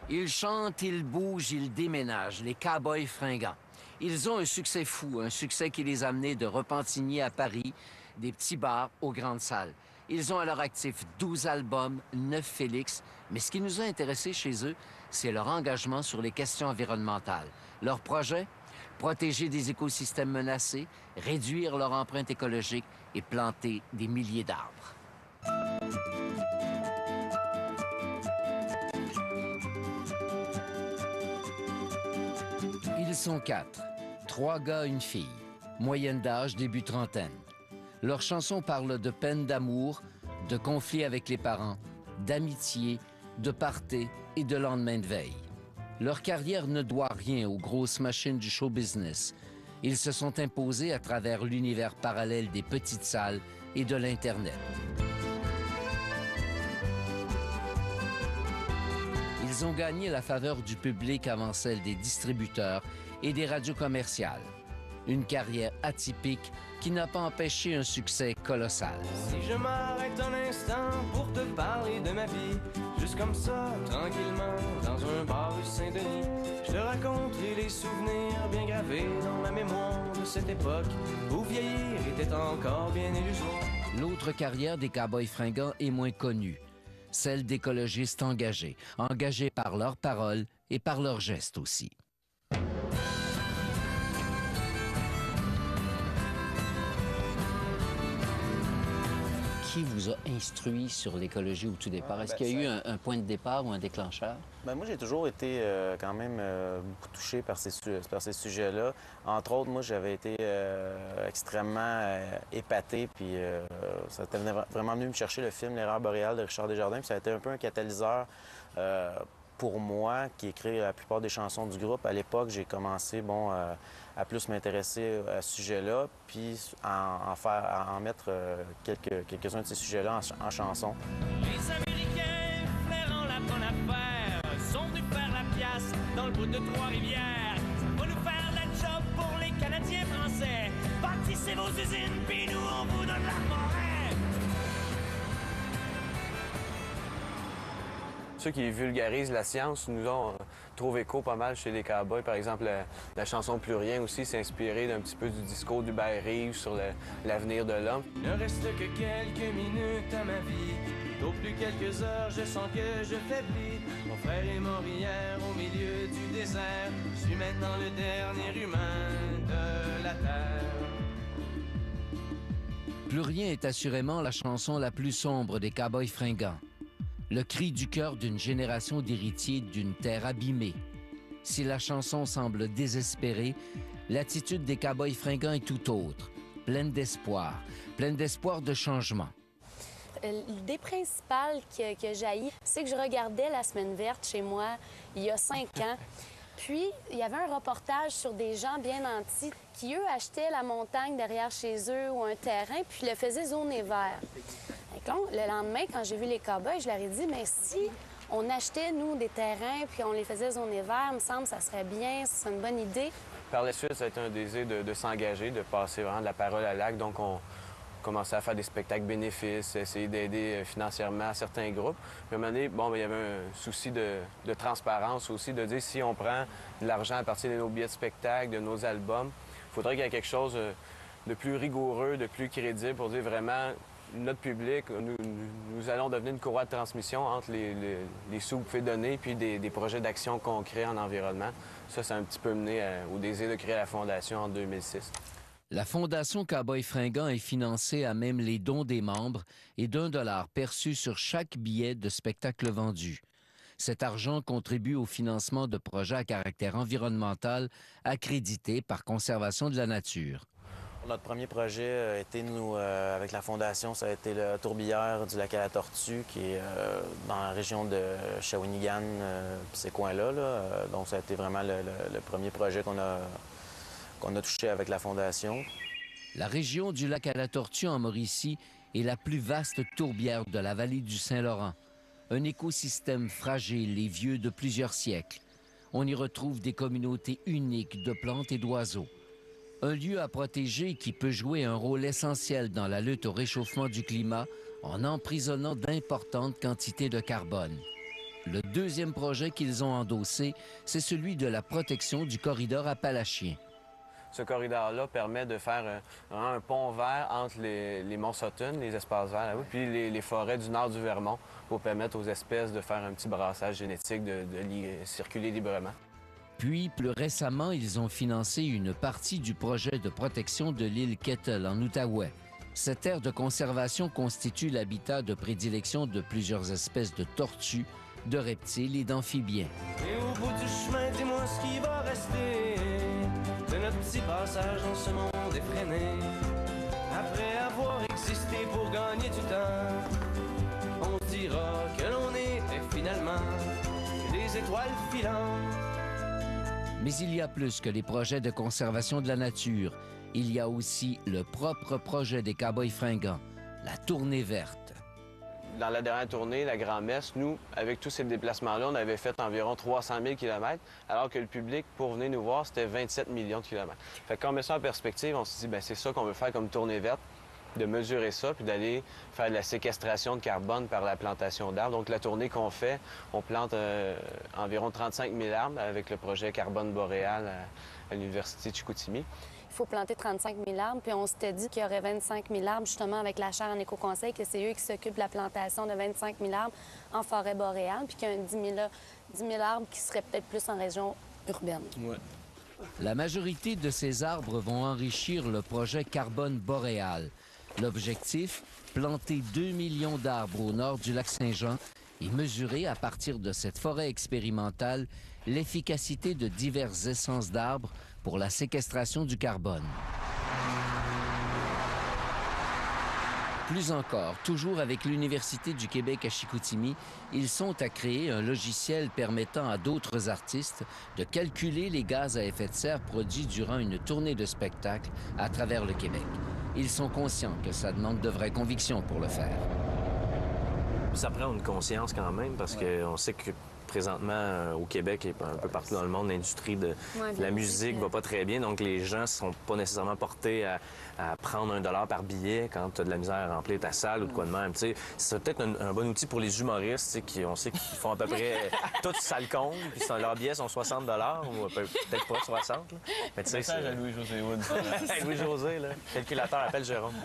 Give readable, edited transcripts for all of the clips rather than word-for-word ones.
Ils chantent, ils bougent, ils déménagent, les cow-boys fringants. Ils ont un succès fou, un succès qui les a amenés de Repentigny à Paris, des petits bars aux grandes salles. Ils ont à leur actif 12 albums, 9 Félix, mais ce qui nous a intéressés chez eux, c'est leur engagement sur les questions environnementales. Leur projet? Protéger des écosystèmes menacés, réduire leur empreinte écologique et planter des milliers d'arbres. Ils sont 4. 3 gars, une fille. Moyenne d'âge, début trentaine. Leurs chansons parlent de peine d'amour, de conflits avec les parents, d'amitié, de party et de lendemain de veille. Leur carrière ne doit rien aux grosses machines du show business. Ils se sont imposés à travers l'univers parallèle des petites salles et de l'Internet. Ils ont gagné la faveur du public avant celle des distributeurs et des radios commerciales. Une carrière atypique qui n'a pas empêché un succès colossal. Si je m'arrête un instant pour te parler de ma vie, juste comme ça, tranquillement, dans un bar rue Saint-Denis, je te raconterai les souvenirs bien gravés dans ma mémoire de cette époque où vieillir était encore bien illusoire. L'autre carrière des cow-boys fringants est moins connue, celle d'écologistes engagés par leurs paroles et par leurs gestes aussi. Qui vous a instruit sur l'écologie au tout départ? Est-ce qu'il y a eu un point de départ ou un déclencheur? Moi, j'ai toujours été quand même beaucoup touché par ces sujets-là. Entre autres, moi, j'avais été extrêmement épaté, puis ça était vraiment venu me chercher le film L'Erreur boréale de Richard Desjardins, puis ça a été un peu un catalyseur pour moi, qui écrit la plupart des chansons du groupe. À l'époque, j'ai commencé à plus m'intéresser à ce sujet-là, puis à en mettre quelques-uns de ces sujets-là en chansons. Les Américains, flairant la bonne affaire, sont venus faire la pièce dans le bout de Trois-Rivières. Ça va nous faire la job pour les Canadiens français. Bâtissez vos usines, puis nous, on vous donne la forêt. Ceux qui vulgarisent la science nous ont trouvé écho pas mal chez les Cowboys. Par exemple, la chanson Plus rien aussi s'est inspirée d'un petit peu du discours d'Hubert Reeves sur l'avenir de l'homme. Ne reste que quelques minutes à ma vie, plutôt plus quelques heures, je sens que je faiblis. Mon frère est mort hier au milieu du désert, je suis maintenant le dernier humain de la Terre. Plus rien est assurément la chanson la plus sombre des cow-boys fringants. Le cri du cœur d'une génération d'héritiers d'une terre abîmée. Si la chanson semble désespérée, l'attitude des cow-boys fringants est tout autre, pleine d'espoir de changement. L'idée principale que jaillit, c'est que je regardais La Semaine verte chez moi il y a 5 ans. Puis, il y avait un reportage sur des gens bien nantis qui, eux, achetaient la montagne derrière chez eux ou un terrain, puis le faisaient zoner vert. Le lendemain, quand j'ai vu les cow-boys, je leur ai dit, mais si on achetait, nous, des terrains puis on les faisait zoner vert, il me semble que ça serait bien, ce serait une bonne idée. Par la suite, ça a été un désir de s'engager, de passer vraiment de la parole à l'acte. Donc, on commençait à faire des spectacles bénéfices, essayer d'aider financièrement certains groupes. Puis à un moment donné, il y avait un souci de transparence aussi, de dire si on prend de l'argent à partir de nos billets de spectacle, de nos albums, il faudrait qu'il y ait quelque chose de plus rigoureux, de plus crédible pour dire vraiment notre public, nous allons devenir une courroie de transmission entre les sous que vous pouvez donner puis des projets d'action concrets en environnement. Ça a un petit peu mené au désir de créer la Fondation en 2006. La Fondation Cowboys fringants est financée à même les dons des membres et d'$1 perçu sur chaque billet de spectacle vendu. Cet argent contribue au financement de projets à caractère environnemental accrédités par Conservation de la nature. Notre premier projet a été, avec la Fondation, ça a été le tourbière du lac à la Tortue, qui est dans la région de Shawinigan, ces coins-là. Donc, ça a été vraiment le premier projet qu'on a touché avec la Fondation. La région du lac à la Tortue en Mauricie est la plus vaste tourbière de la vallée du Saint-Laurent. Un écosystème fragile et vieux de plusieurs siècles. On y retrouve des communautés uniques de plantes et d'oiseaux. Un lieu à protéger qui peut jouer un rôle essentiel dans la lutte au réchauffement du climat en emprisonnant d'importantes quantités de carbone. Le deuxième projet qu'ils ont endossé, c'est celui de la protection du corridor appalachien. Ce corridor-là permet de faire un pont vert entre les monts Sutton, les espaces verts là-haut, puis les forêts du nord du Vermont pour permettre aux espèces de faire un petit brassage génétique, de circuler librement. Puis, plus récemment, ils ont financé une partie du projet de protection de l'île Kettle, en Outaouais. Cette aire de conservation constitue l'habitat de prédilection de plusieurs espèces de tortues, de reptiles et d'amphibiens. Et au bout du chemin, dis-moi ce qui va rester de notre petit passage dans ce monde effréné. Après avoir existé pour gagner du temps, on se dira que l'on était finalement des étoiles filantes. Mais il y a plus que les projets de conservation de la nature. Il y a aussi le propre projet des Cowboys fringants, la Tournée verte. Dans la dernière tournée, la Grand-Messe, nous, avec tous ces déplacements-là, on avait fait environ 300 000 km, alors que le public, pour venir nous voir, c'était 27 millions de kilomètres. Fait que quand on met ça en perspective, on se dit, bien, c'est ça qu'on veut faire comme tournée verte, de mesurer ça, puis d'aller faire de la séquestration de carbone par la plantation d'arbres. Donc, la tournée qu'on fait, on plante environ 35 000 arbres avec le projet Carbone boréal à l'Université de Chicoutimi. Il faut planter 35 000 arbres, puis on s'était dit qu'il y aurait 25 000 arbres, justement, avec la chaire en éco-conseil, que c'est eux qui s'occupent de la plantation de 25 000 arbres en forêt boréale, puis qu'il y a 10 000 arbres qui seraient peut-être plus en région urbaine. Ouais. La majorité de ces arbres vont enrichir le projet Carbone boréal. L'objectif, planter 2 millions d'arbres au nord du lac Saint-Jean et mesurer à partir de cette forêt expérimentale l'efficacité de diverses essences d'arbres pour la séquestration du carbone. Plus encore, toujours avec l'Université du Québec à Chicoutimi, ils sont à créer un logiciel permettant à d'autres artistes de calculer les gaz à effet de serre produits durant une tournée de spectacle à travers le Québec. Ils sont conscients que ça demande de vraies convictions pour le faire. Ça prend une conscience quand même parce qu'on sait que présentement, au Québec et un peu partout dans le monde, l'industrie de la musique va pas très bien. Donc, les gens ne sont pas nécessairement portés à prendre $1 par billet quand tu as de la misère à remplir ta salle ou de quoi de même. T'sais, c'est peut-être un bon outil pour les humoristes qui, on sait qu'ils font à peu près toute salle compte, puis leurs billets sont 60 ou peut-être pas 60. Là. Mais tu sais, c'est à Louis-José Wood. Louis-José, là. Calculateur, appelle Jérôme.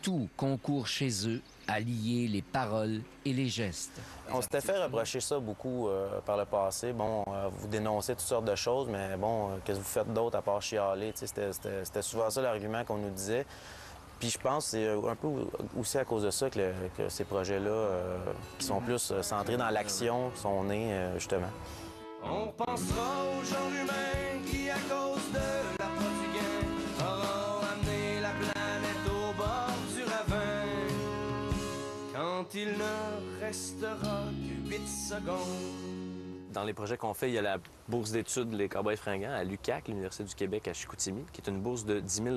Tout concourt chez eux à lier les paroles et les gestes. On s'était fait reprocher ça beaucoup par le passé. Bon, vous dénoncez toutes sortes de choses, mais bon, qu'est-ce que vous faites d'autre à part chialer? C'était souvent ça l'argument qu'on nous disait. Puis je pense que c'est un peu aussi à cause de ça que ces projets-là, qui sont plus centrés dans l'action, sont nés, justement. On pensera aux gens humains qui, à cause de la faute du gain, auront amené la planète au bord du ravin. Quand il ne restera que 8 secondes. Dans les projets qu'on fait, il y a la bourse d'études Les Cowboys fringants à l'UQAC, l'Université du Québec à Chicoutimi, qui est une bourse de 10 000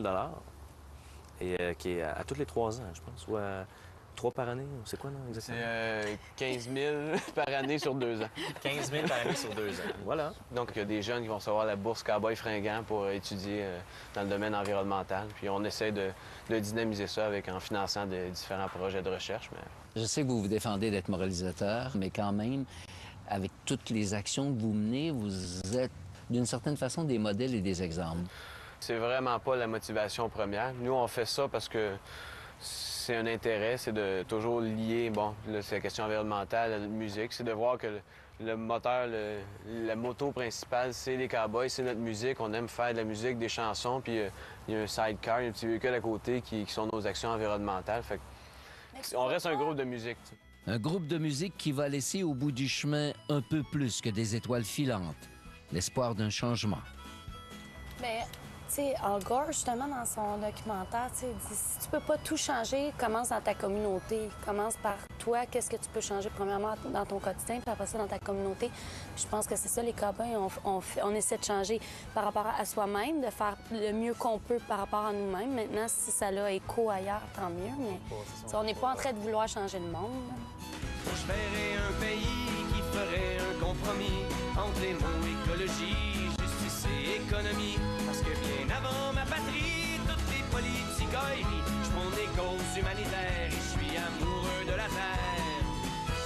et qui est à tous les 3 ans, je pense, ou à 3 par année. C'est quoi, non, exactement? C'est 15 000 par année sur 2 ans. 15 000 par année sur 2 ans. Voilà. Donc, il y a des jeunes qui vont recevoir la bourse Cowboys fringants pour étudier dans le domaine environnemental. Puis on essaie de dynamiser ça en finançant de différents projets de recherche. Mais... Je sais que vous vous défendez d'être moralisateur, mais quand même, avec toutes les actions que vous menez, vous êtes d'une certaine façon des modèles et des exemples. C'est vraiment pas la motivation première. Nous, on fait ça parce que c'est un intérêt, c'est de toujours lier, bon, là, c'est la question environnementale, la musique, c'est de voir que le moteur, la moto principale, c'est les cowboys, c'est notre musique. On aime faire de la musique, des chansons, puis il y a un sidecar, il y a un petit véhicule à côté qui sont nos actions environnementales. Fait que on reste un groupe de musique. T'sais. Un groupe de musique qui va laisser au bout du chemin un peu plus que des étoiles filantes, l'espoir d'un changement. Mais, tu sais, Al Gore, justement, dans son documentaire, tu sais, il dit, si tu peux pas tout changer, commence dans ta communauté. Commence par toi, qu'est-ce que tu peux changer premièrement dans ton quotidien, puis après ça, dans ta communauté. Puis je pense que c'est ça, les cowboys, on essaie de changer par rapport à soi-même, de faire le mieux qu'on peut par rapport à nous-mêmes. Maintenant, si ça a écho ailleurs, tant mieux, mais on n'est pas en train de vouloir changer le monde. Je verrais un pays qui ferait un compromis entre les mots écologie, justice et économie. Parce que bien avant ma patrie, toutes les politiques, je prends des causes humanitaires et je suis amoureux de la